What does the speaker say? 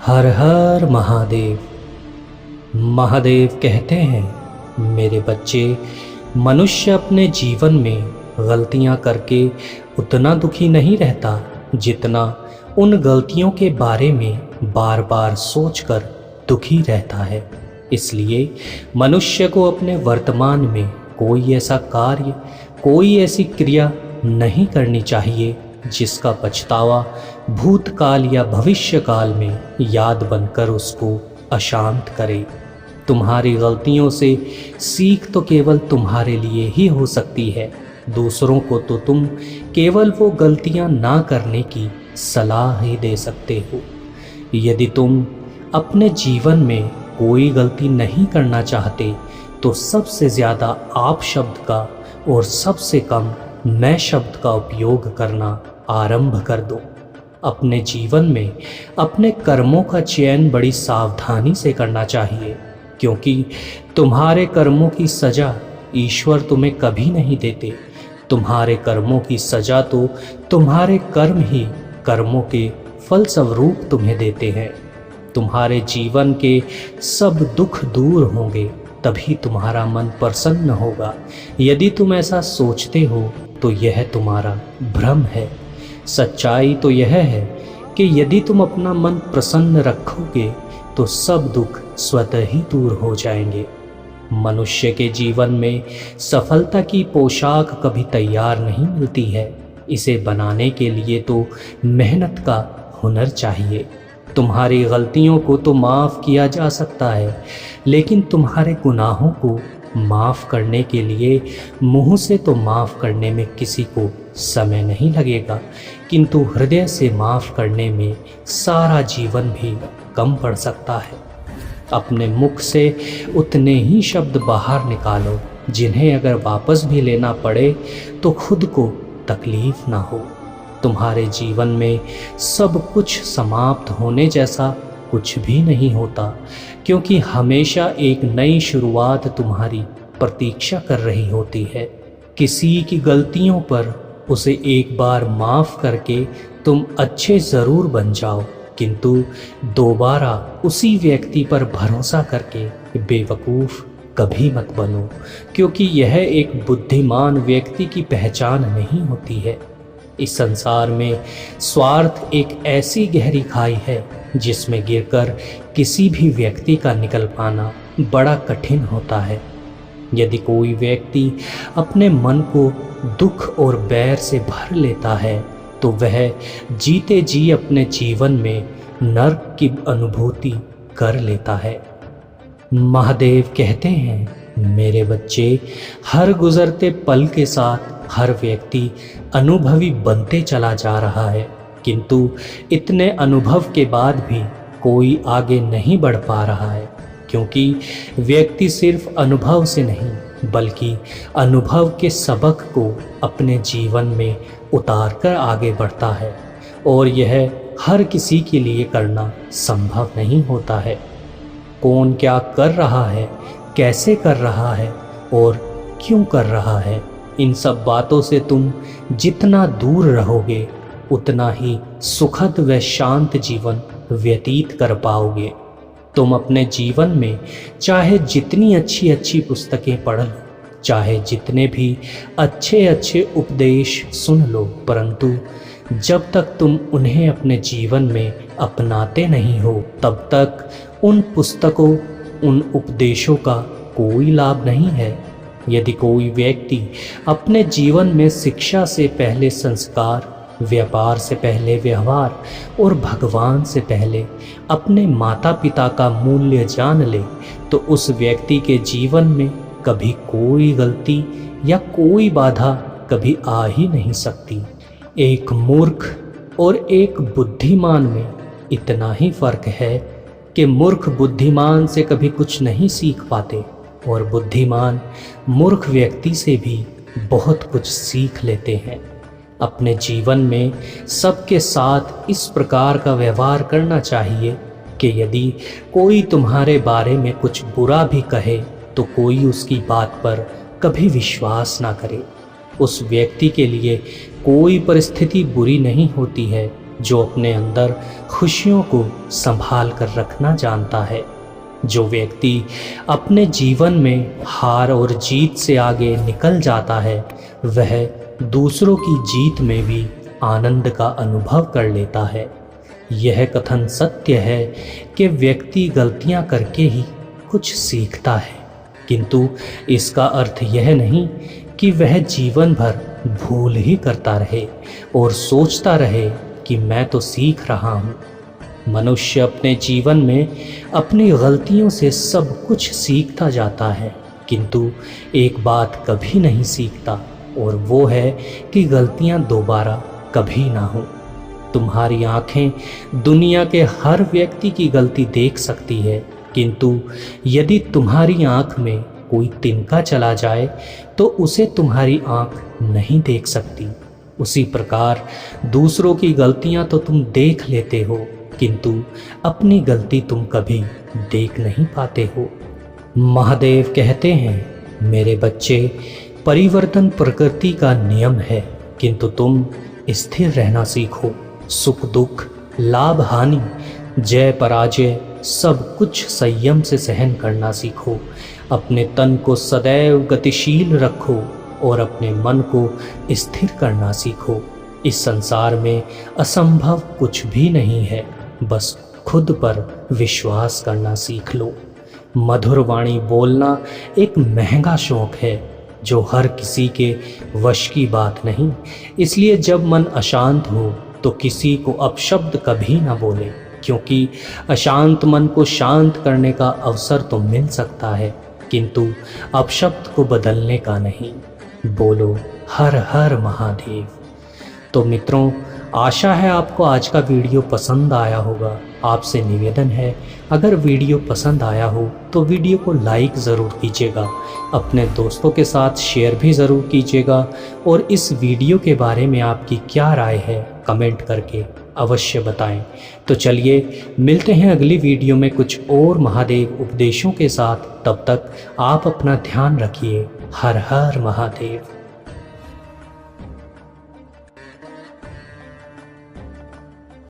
हर हर महादेव। महादेव कहते हैं, मेरे बच्चे, मनुष्य अपने जीवन में गलतियां करके उतना दुखी नहीं रहता जितना उन गलतियों के बारे में बार बार सोचकर दुखी रहता है। इसलिए मनुष्य को अपने वर्तमान में कोई ऐसा कार्य, कोई ऐसी क्रिया नहीं करनी चाहिए जिसका पछतावा भूतकाल या भविष्य काल में याद बनकर उसको अशांत करे। तुम्हारी गलतियों से सीख तो केवल तुम्हारे लिए ही हो सकती है। दूसरों को तो तुम केवल वो गलतियां ना करने की सलाह ही दे सकते हो। यदि तुम अपने जीवन में कोई गलती नहीं करना चाहते तो सबसे ज़्यादा आप शब्द का और सबसे कम मैं शब्द का उपयोग करना आरंभ कर दो। अपने जीवन में अपने कर्मों का चयन बड़ी सावधानी से करना चाहिए, क्योंकि तुम्हारे कर्मों की सज़ा ईश्वर तुम्हें कभी नहीं देते। तुम्हारे कर्मों की सज़ा तो तुम्हारे कर्म ही कर्मों के फलस्वरूप तुम्हें देते हैं। तुम्हारे जीवन के सब दुख दूर होंगे, तभी तुम्हारा मन प्रसन्न होगा। यदि तुम ऐसा सोचते हो तो यह तुम्हारा भ्रम है। सच्चाई तो यह है कि यदि तुम अपना मन प्रसन्न रखोगे तो सब दुख स्वतः ही दूर हो जाएंगे। मनुष्य के जीवन में सफलता की पोशाक कभी तैयार नहीं मिलती है। इसे बनाने के लिए तो मेहनत का हुनर चाहिए। तुम्हारी गलतियों को तो माफ़ किया जा सकता है, लेकिन तुम्हारे गुनाहों को माफ़ करने के लिए मुंह से तो माफ़ करने में किसी को समय नहीं लगेगा, किंतु हृदय से माफ़ करने में सारा जीवन भी कम पड़ सकता है। अपने मुख से उतने ही शब्द बाहर निकालो जिन्हें अगर वापस भी लेना पड़े तो खुद को तकलीफ़ ना हो। तुम्हारे जीवन में सब कुछ समाप्त होने जैसा कुछ भी नहीं होता, क्योंकि हमेशा एक नई शुरुआत तुम्हारी प्रतीक्षा कर रही होती है। किसी की गलतियों पर उसे एक बार माफ़ करके तुम अच्छे ज़रूर बन जाओ, किंतु दोबारा उसी व्यक्ति पर भरोसा करके बेवकूफ़ कभी मत बनो, क्योंकि यह एक बुद्धिमान व्यक्ति की पहचान नहीं होती है। इस संसार में स्वार्थ एक ऐसी गहरी खाई है जिसमें गिरकर किसी भी व्यक्ति का निकल पाना बड़ा कठिन होता है। यदि कोई व्यक्ति अपने मन को दुख और बैर से भर लेता है तो वह जीते जी अपने जीवन में नर्क की अनुभूति कर लेता है। महादेव कहते हैं, मेरे बच्चे, हर गुजरते पल के साथ हर व्यक्ति अनुभवी बनते चला जा रहा है, किंतु इतने अनुभव के बाद भी कोई आगे नहीं बढ़ पा रहा है, क्योंकि व्यक्ति सिर्फ अनुभव से नहीं बल्कि अनुभव के सबक को अपने जीवन में उतार कर आगे बढ़ता है, और यह हर किसी के लिए करना संभव नहीं होता है। कौन क्या कर रहा है, कैसे कर रहा है और क्यों कर रहा है, इन सब बातों से तुम जितना दूर रहोगे उतना ही सुखद व शांत जीवन व्यतीत कर पाओगे। तुम अपने जीवन में चाहे जितनी अच्छी अच्छी पुस्तकें पढ़ लो, चाहे जितने भी अच्छे अच्छे उपदेश सुन लो, परंतु जब तक तुम उन्हें अपने जीवन में अपनाते नहीं हो तब तक उन पुस्तकों, उन उपदेशों का कोई लाभ नहीं है। यदि कोई व्यक्ति अपने जीवन में शिक्षा से पहले संस्कार, व्यापार से पहले व्यवहार और भगवान से पहले अपने माता पिता का मूल्य जान ले तो उस व्यक्ति के जीवन में कभी कोई गलती या कोई बाधा कभी आ ही नहीं सकती। एक मूर्ख और एक बुद्धिमान में इतना ही फर्क है कि मूर्ख बुद्धिमान से कभी कुछ नहीं सीख पाते और बुद्धिमान मूर्ख व्यक्ति से भी बहुत कुछ सीख लेते हैं। अपने जीवन में सबके साथ इस प्रकार का व्यवहार करना चाहिए कि यदि कोई तुम्हारे बारे में कुछ बुरा भी कहे तो कोई उसकी बात पर कभी विश्वास ना करे। उस व्यक्ति के लिए कोई परिस्थिति बुरी नहीं होती है जो अपने अंदर खुशियों को संभाल कर रखना जानता है। जो व्यक्ति अपने जीवन में हार और जीत से आगे निकल जाता है, वह दूसरों की जीत में भी आनंद का अनुभव कर लेता है। यह कथन सत्य है कि व्यक्ति गलतियां करके ही कुछ सीखता है, किंतु इसका अर्थ यह नहीं कि वह जीवन भर भूल ही करता रहे और सोचता रहे कि मैं तो सीख रहा हूँ। मनुष्य अपने जीवन में अपनी गलतियों से सब कुछ सीखता जाता है, किंतु एक बात कभी नहीं सीखता, और वो है कि गलतियां दोबारा कभी ना हो। तुम्हारी आंखें दुनिया के हर व्यक्ति की गलती देख सकती है, किंतु यदि तुम्हारी आंख में कोई तिनका चला जाए तो उसे तुम्हारी आंख नहीं देख सकती। उसी प्रकार दूसरों की गलतियां तो तुम देख लेते हो, किंतु अपनी गलती तुम कभी देख नहीं पाते हो। महादेव कहते हैं, मेरे बच्चे, परिवर्तन प्रकृति का नियम है, किंतु तुम स्थिर रहना सीखो। सुख दुख, लाभ हानि, जय पराजय, सब कुछ संयम से सहन करना सीखो। अपने तन को सदैव गतिशील रखो और अपने मन को स्थिर करना सीखो। इस संसार में असंभव कुछ भी नहीं है, बस खुद पर विश्वास करना सीख लो। मधुर वाणी बोलना एक महंगा शौक है जो हर किसी के वश की बात नहीं। इसलिए जब मन अशांत हो तो किसी को अपशब्द कभी ना बोले, क्योंकि अशांत मन को शांत करने का अवसर तो मिल सकता है, किंतु अपशब्द को बदलने का नहीं। बोलो हर हर महादेव। तो मित्रों, आशा है आपको आज का वीडियो पसंद आया होगा। आपसे निवेदन है, अगर वीडियो पसंद आया हो तो वीडियो को लाइक ज़रूर कीजिएगा, अपने दोस्तों के साथ शेयर भी ज़रूर कीजिएगा, और इस वीडियो के बारे में आपकी क्या राय है कमेंट करके अवश्य बताएं। तो चलिए मिलते हैं अगली वीडियो में कुछ और महादेव उपदेशों के साथ। तब तक आप अपना ध्यान रखिए। हर हर महादेव।